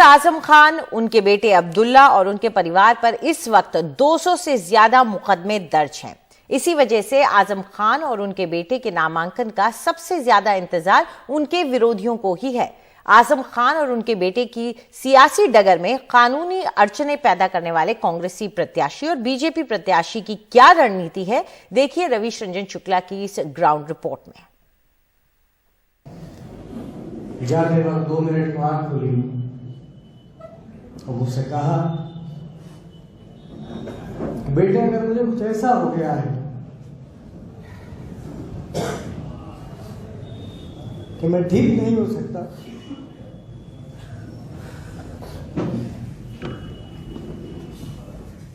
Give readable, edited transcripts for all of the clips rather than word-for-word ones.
आजम खान, उनके बेटे अब्दुल्ला और उनके परिवार पर इस वक्त 200 से ज्यादा मुकदमे दर्ज हैं। इसी वजह से आजम खान और उनके बेटे के नामांकन का सबसे ज्यादा इंतजार उनके विरोधियों को ही है। आजम खान और उनके बेटे की सियासी डगर में कानूनी अड़चने पैदा करने वाले कांग्रेसी प्रत्याशी और बीजेपी प्रत्याशी की क्या रणनीति है, देखिए रवीश रंजन शुक्ला की इस ग्राउंड रिपोर्ट में। जाने वक्त 2 मिनट को आंख खुली और मुझसे कहा, बेटे अगर मुझे कुछ ऐसा हो गया है कि मैं ठीक नहीं हो सकता,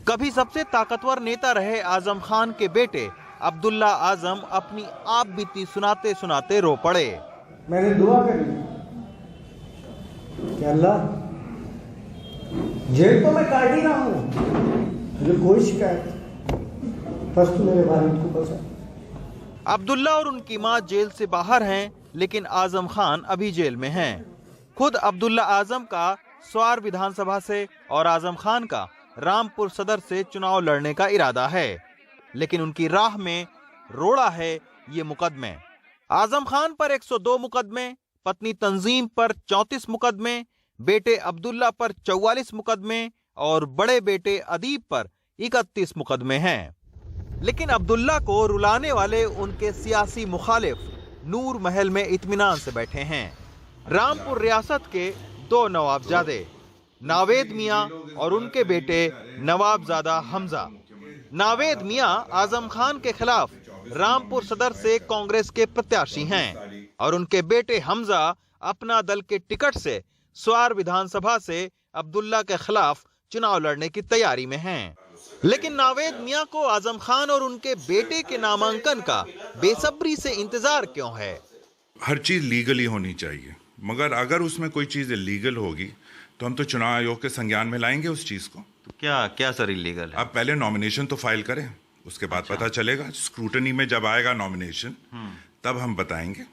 कभी सबसे ताकतवर नेता रहे आजम खान के बेटे अब्दुल्ला आजम अपनी आप बीती सुनाते सुनाते रो पड़े। मैंने दुआ करी कि अल्लाह, जेल तो मैं काट ही रहा हूं, मुझे कोई शिकायत, बस तू मेरे वालिद को बचा। अब्दुल्ला और उनकी मां जेल से बाहर हैं, लेकिन आजम खान अभी जेल में हैं। खुद अब्दुल्ला आजम का स्वार विधानसभा से और आजम खान का रामपुर सदर से चुनाव लड़ने का इरादा है, लेकिन उनकी राह में रोड़ा है ये मुकदमे। आजम खान पर 102 मुकदमे, पत्नी तंजीम पर 34 मुकदमे, बेटे अब्दुल्ला पर 44 मुकदमे और बड़े बेटे अदीब पर 31 मुकदमे हैं। लेकिन अब्दुल्ला को रुलाने वाले उनके सियासी मुखालिफ नूर महल में इत्मीनान से बैठे हैं। रामपुर रियासत के 2 नवाबजादे, नावेद मियां और उनके बेटे नवाबजादा हमजा। नावेद मियां आजम खान के खिलाफ रामपुर सदर से कांग्रेस के प्रत्याशी हैं और उनके बेटे हमजा अपना दल के टिकट से स्वार विधानसभा से अब्दुल्ला के खिलाफ चुनाव लड़ने की तैयारी में हैं। लेकिन नावेद मियां को आजम खान और उनके बेटे के नामांकन का बेसब्री से इंतजार क्यों है? हर चीज लीगली होनी चाहिए, मगर अगर उसमें कोई चीज इलीगल होगी तो हम तो चुनाव आयोग के संज्ञान में लाएंगे उस चीज को। तो क्या सर इलीगल है? आप पहले नॉमिनेशन तो फाइल करें, उसके बाद पता चलेगा। स्क्रूटनी में जब आएगा नॉमिनेशन तब हम बताएंगे।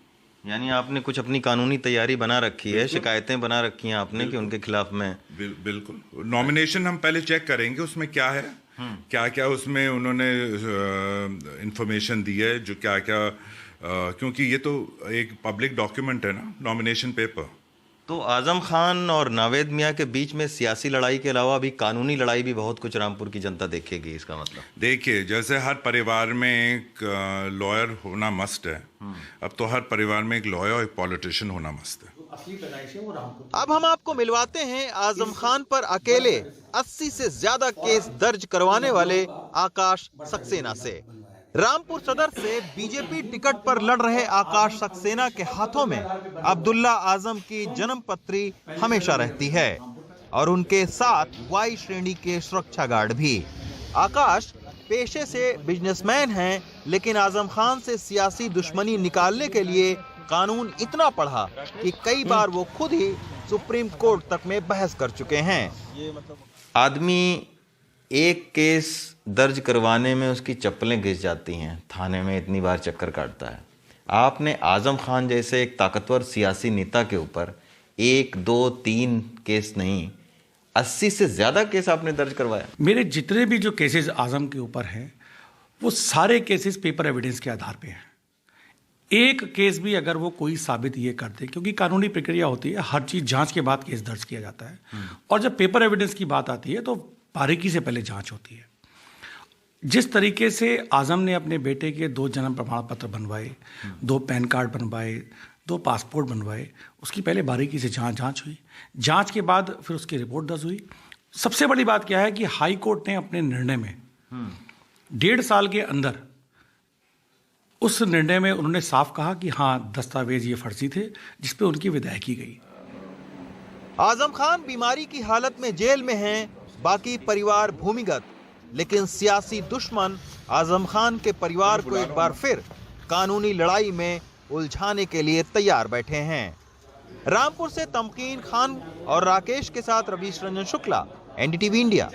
यानी आपने कुछ अपनी कानूनी तैयारी बना रखी है, शिकायतें बना रखी हैं आपने कि उनके खिलाफ में? बिल्कुल। नॉमिनेशन हम पहले चेक करेंगे उसमें क्या है, क्या क्या उसमें उन्होंने इंफॉर्मेशन दी है, जो क्या क्या, क्योंकि ये तो एक पब्लिक डॉक्यूमेंट है ना, नॉमिनेशन पेपर। तो आजम खान और नावेद मियां के बीच में सियासी लड़ाई के अलावा अभी कानूनी लड़ाई भी बहुत कुछ रामपुर की जनता देखेगी, इसका मतलब? देखिए, जैसे हर परिवार में एक लॉयर होना मस्ट है, अब तो हर परिवार में एक लॉयर और एक पॉलिटिशियन होना मस्ट है। अब हम आपको मिलवाते हैं आजम खान पर अकेले 80 से ज्यादा केस दर्ज करवाने वाले आकाश सक्सेना से। रामपुर सदर से बीजेपी टिकट पर लड़ रहे आकाश सक्सेना के हाथों में अब्दुल्ला आजम की जन्म पत्री हमेशा रहती है और उनके साथ वाई श्रेणी के सुरक्षा गार्ड भी। आकाश पेशे से बिजनेसमैन हैं, लेकिन आजम खान से सियासी दुश्मनी निकालने के लिए कानून इतना पढ़ा कि कई बार वो खुद ही सुप्रीम कोर्ट तक में बहस कर चुके हैं। आदमी एक केस दर्ज करवाने में उसकी चप्पलें घिस जाती हैं, थाने में इतनी बार चक्कर काटता है। आपने आजम खान जैसे एक ताकतवर सियासी नेता के ऊपर 1, 2, 3 केस नहीं, 80 से ज्यादा केस आपने दर्ज करवाया। मेरे जितने भी जो केसेस आजम के ऊपर हैं, वो सारे केसेस पेपर एविडेंस के आधार पे हैं। एक केस भी अगर वो कोई साबित ये कर दे, क्योंकि कानूनी प्रक्रिया होती है, हर चीज जांच के बाद केस दर्ज किया जाता है, और जब पेपर एविडेंस की बात आती है तो बारीकी से पहले जांच होती है। जिस तरीके से आजम ने अपने बेटे के 2 जन्म प्रमाण पत्र बनवाए, 2 पैन कार्ड बनवाए, 2 पासपोर्ट बनवाए, उसकी पहले बारीकी से जांच हुई। जांच के बाद फिर उसकी रिपोर्ट दर्ज हुई। सबसे बड़ी बात क्या है कि हाई कोर्ट ने अपने निर्णय में 1.5 साल के अंदर, उस निर्णय में उन्होंने साफ कहा कि हाँ, दस्तावेज ये फर्जी थे, जिसपे उनकी विदाई की गई। आजम खान बीमारी की हालत में जेल में हैं, बाकी परिवार भूमिगत, लेकिन सियासी दुश्मन आजम खान के परिवार को एक बार फिर कानूनी लड़ाई में उलझाने के लिए तैयार बैठे हैं। रामपुर से तमकीन खान और राकेश के साथ रवीश रंजन शुक्ला, NDTV इंडिया।